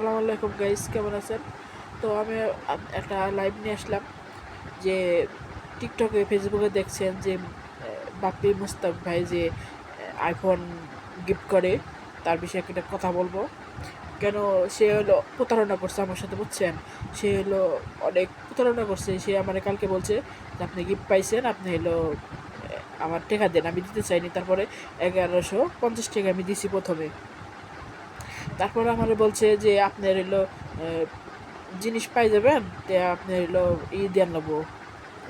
আসসালামু আলাইকুম গাইস, কেমন আছেন? তো আমি একটা লাইভ নিয়ে আসলাম যে টিকটকে ফেসবুকে দেখছেন যে বাপ্পি মুস্তাক ভাই যে আইফোন গিফট করে, তার বিষয়ে একটা কথা বলবো। কেন সে হলো প্রতারণা করছে আমার সাথে, বুঝছেন? সে হলো অনেক প্রতারণা করছে। সে আমার কালকে বলছে যে আপনি গিফট পাইছেন, আপনি হলো আমার টাকা দেন। আমি দিতে চাইনি। তারপরে 1150 টাকা আমি দিছি প্রথমে। তারপরে আমার বলছে যে আপনার হলো জিনিস পাই যাবেন, তে আপনি হলো দেন নেবো,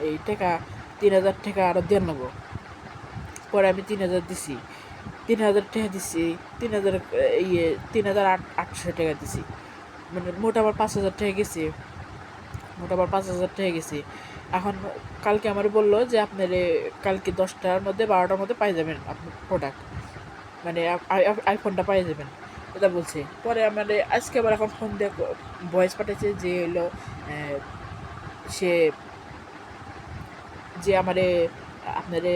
এই টাকা 3000 টাকা আরও দেন নেবো। পরে আমি 3000 দিছি, 3000 টাকা দিছি, 3000 ইয়ে 3800 টাকা দিছি। মানে মোট আমার 5000 টাকা গেছে, মোট আমার 5000 টাকা গেছে। এখন কালকে আমার বললো যে আপনার কালকে 10টার মধ্যে 12টার মধ্যে পাই যাবেন আপনার প্রোডাক্ট, মানে আইফোনটা পাই যাবেন, এটা বলছে। পরে আমার আজকে আবার এখন ফোন দিয়ে ভয়েস পাঠাচ্ছে যে হলো সে যে আমারে আপনারে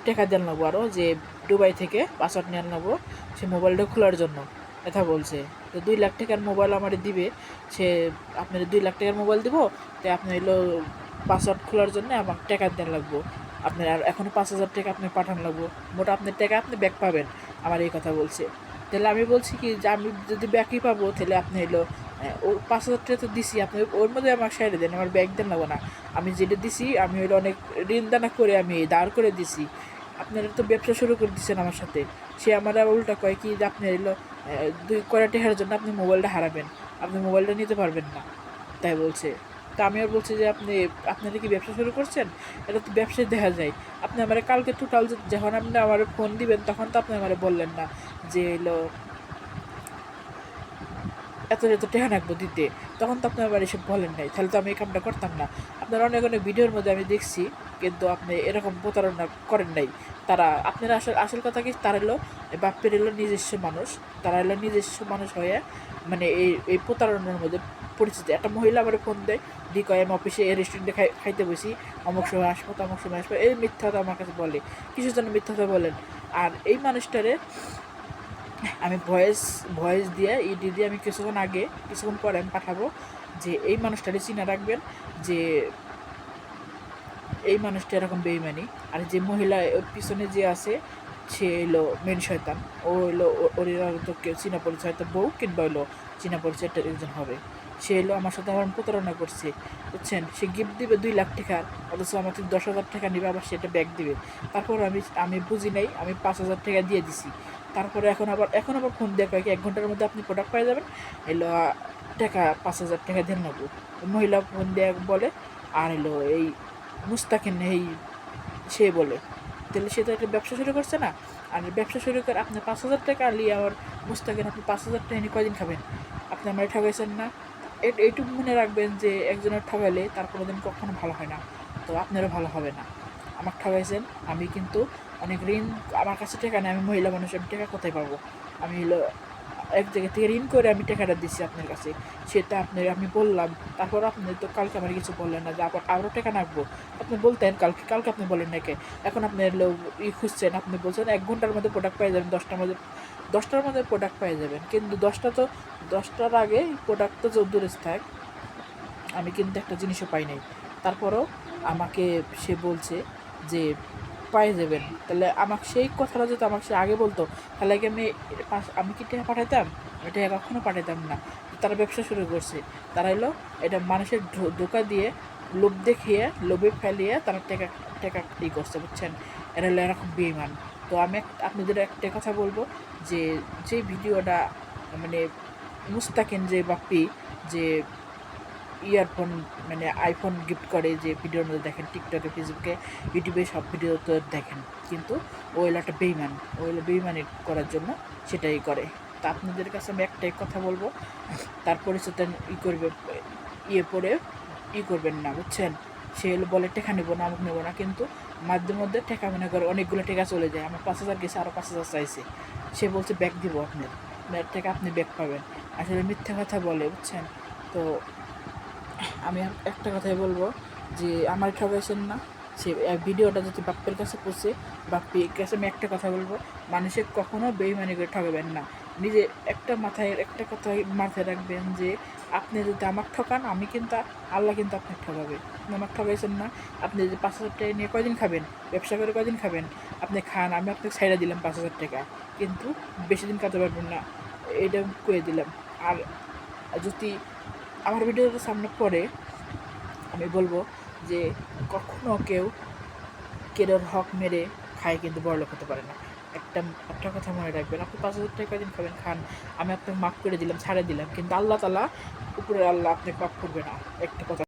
টাকা দেন নেবো, আরও যে দুবাই থেকে পাসওয়ার্ড নেন নেবো সে মোবাইলটা খোলার জন্য কথা বলছে। তো 2 লাখ টাকার মোবাইল আমার দিবে সে, আপনার 2 লাখ টাকার মোবাইল দিব, তো আপনি হলো পাসওয়ার্ড খোলার জন্য আমার টাকা দেন লাগবো। আপনার আর এখনও 5000 টাকা আপনি পাঠান লাগবো, মোটা আপনার টাকা আপনি ব্যাক পাবেন, আমার এই কথা বলছে। তাহলে আমি বলছি কি যে আমি যদি ব্যাকই পাবো তাহলে আপনি হলো ও 5000 টাকা তো দিছি, আপনি ওর মধ্যে আমার সাইডে দেন, আমার ব্যাগ দেন লাগবো না। আমি যেটা দিছি আমি হলো অনেক ঋণদানা করে আমি দাঁড় করে দিছি। আপনারা তো ব্যবসা শুরু করে দিচ্ছেন আমার সাথে। সে আমার উল্টা কয় কি যে আপনি এলো 2 কোটি টাকার জন্য আপনি মোবাইলটা হারাবেন, আপনি মোবাইলটা নিতে পারবেন না, তাই বলছে। তা আমি আর বলছি যে আপনারা কি ব্যবসা শুরু করছেন? এটা তো ব্যবসায় দেখা যায়। আপনি আমার কালকে টোটাল যখন আপনি আমার ফোন দিবেন তখন তো আপনি আমার বললেন না যে এলো এত এত টাকা রাখবো দিতে, তখন তো আপনি আবার এসব বলেন নাই, তাহলে তো আমি এই কামটা করতাম না। আপনার অনেক অনেক ভিডিওর মধ্যে আমি দেখছি, কিন্তু আপনি এরকম প্রতারণা করেন নাই। তারা আপনারা আসল আসল কথা কি, তারা এলো বাপ্পের এলো নিজস্ব মানুষ, তারা এলো নিজস্ব মানুষ হয়ে মানে এই প্রতারণার মধ্যে পরিচিত। একটা মহিলা আমার ফোন দেয়, দি কয় আমি অফিসে এই রেস্টুরেন্টে খাইতে বসি, অমুক সময় আসবো তমুক সময় আসবো, এই মিথ্যাটা আমার কাছে বলে। কিসের জন্য মিথ্যাটা বলেন? আর এই মানুষটারে আমি ভয়েস দিয়ে ইডি দিয়ে আমি কিছুক্ষণ পরে আমি পাঠাবো যে এই মানুষটারে চিনে রাখবেন, যে এই মানুষটা এরকম বেইমানি। আর যে মহিলা ওর পিছনে যে আছে সে এলো মেন শয়তান, ও এলো ওর তো কেউ চীনা পরিচয়, হয়তো বউ কিংবা হলো চীনা পরিচয় একজন হবে। সে এলো আমার সাথে আমার প্রতারণা করছে, বুঝছেন? সে গিফট দিবে 2 লাখ টাকার, অথচ আমার থেকে 10,000 টাকা নিবে, আবার সেটা ব্যাগ দিবে। তারপর আমি বুঝি নাই, আমি 5000 টাকা দিয়ে দিছি। তারপরে এখন আবার ফোন দিয়ে কয়েক 1 ঘন্টার মধ্যে আপনি প্রোডাক্ট পেয়ে যাবেন, এলো টাকা 5000 টাকা দিয়ে নেবো। মহিলা ফোন দিয়ে বলে, আর এলো এই মুস্তাকিন এই সে বলে। তাহলে সে তো একটা ব্যবসা শুরু করছে না? আর ব্যবসা শুরু করে আপনি 5000 টাকা নিয়ে আবার মুস্তাকিন আপনি 5000 টাকা নিয়ে কয়দিন খাবেন? আপনি আমার ঠকাইছেন না? এইটুকু মনে রাখবেন যে একজনের ঠকাইলে তার কোনো দিন কখনো ভালো হয় না, তো আপনারও ভালো হবে না। আমার ঠকাইছেন, আমি কিন্তু অনেক ঋণ, আমার কাছে টাকা নেই, আমি মহিলা মানুষ, আমি টাকা কোথায় পাবো? আমি হলো এক জায়গা থেকে ঋণ করে আমি টাকাটা দিচ্ছি আপনার কাছে, সেটা আমি বললাম। তারপর আপনি তো কালকে আমার কিছু বললেন না যে আরও টাকা রাখবো। আপনি বলতেন কালকে, কালকে আপনি বলেন নাকি? এখন আপনি খুঁজছেন, আপনি বলছেন 1 ঘন্টার মধ্যে প্রোডাক্ট পেয়ে যাবেন, 10টার মধ্যে প্রোডাক্ট পেয়ে যাবেন, কিন্তু 10টার আগে প্রোডাক্ট তো দূরে থাক, আমি কিন্তু একটা জিনিসও পাই নাই। তারপরও আমাকে সে বলছে যে পাই যাবেন। তাহলে আমাকে সেই কথাটা যদি আমাকে সে আগে বলতো, তাহলে কি আমি কি টাকা পাঠাইতাম? আমি টাকা কখনো পাঠাইতাম না। তারা ব্যবসা শুরু করছে, তারা এলো এটা মানুষের ধোঁকা দিয়ে, লোভ দেখিয়ে, লোভে ফেলিয়ে তারা টাকা টাকা করছে, বুঝছেন? এরা হলো এরকম বেইমান। তো আমি আপনাদের একটা কথা বলবো, যে যে ভিডিওটা মানে মুস্তাকিন যে বাপ্পি যে ইয়ারফোন মানে আইফোন গিফট করে, যে ভিডিওর মধ্যে দেখেন টিকটকে, ফেসবুকে, ইউটিউবে সব ভিডিও তো দেখেন, কিন্তু ও হলো একটা বেইমান, ও হলো বেইমানি করার জন্য সেটাই করে। তা আপনাদের কাছে আমি একটাই কথা বলবো, তার পরিচয়টা করবে, পরে করবেন না, বুঝছেন? সে হলো বলে টেকা নেবো না, আমাকে নেবো না, কিন্তু মাঝে মধ্যে টেকা মনে করে অনেকগুলো টেকা চলে যায়। আমার 5000 গেছে, আরও 5000 চাইছে, সে বলছে ব্যাগ দিব আপনার টাকা, আপনি ব্যাগ পাবেন। আসলে মিথ্যা কথা বলে, বুঝছেন? তো আমি একটা কথাই বলবো, যে আমার ঠকাইছেন না। সে ভিডিওটা যদি বাপ্পের কাছে পৌঁছে, বাপ্পির কাছে আমি একটা কথা বলবো, মানুষের কখনো বেইমানি করে ঠকাবেন না। নিজে একটা কথা মাথায় রাখবেন যে আপনি যদি আমাকে ঠকান, আমি কিন্তু আল্লাহ কিন্তু আপনাকে ঠকাবে। আপনি আমাকে ঠকাইছেন না, আপনি যদি 5,000 টাকা নিয়ে কয়দিন খাবেন, ব্যবসা করে কয়দিন খাবেন, আপনি খান, আমি আপনাকে ছাইড়া দিলাম 5,000 টাকা, কিন্তু বেশি দিন খাতে পারবেন না, এটা কয়ে দিলাম। আর যদি আমার ভিডিওটা সামনে পড়ে, আমি বলবো যে কখনো কেউর হক মেরে খায় কিন্তু বড়লোক হতে পারে না। একটা কথা মনে রাখবেন, আপনি 5,000 টাকা দিন খাবেন, খান, আমি আপনাকে মাফ করে দিলাম, ছাড়ে দিলাম, কিন্তু আল্লাহ তাআলা, উপরের আল্লাহ আপনাকে মাফ করবে না। একটা কথা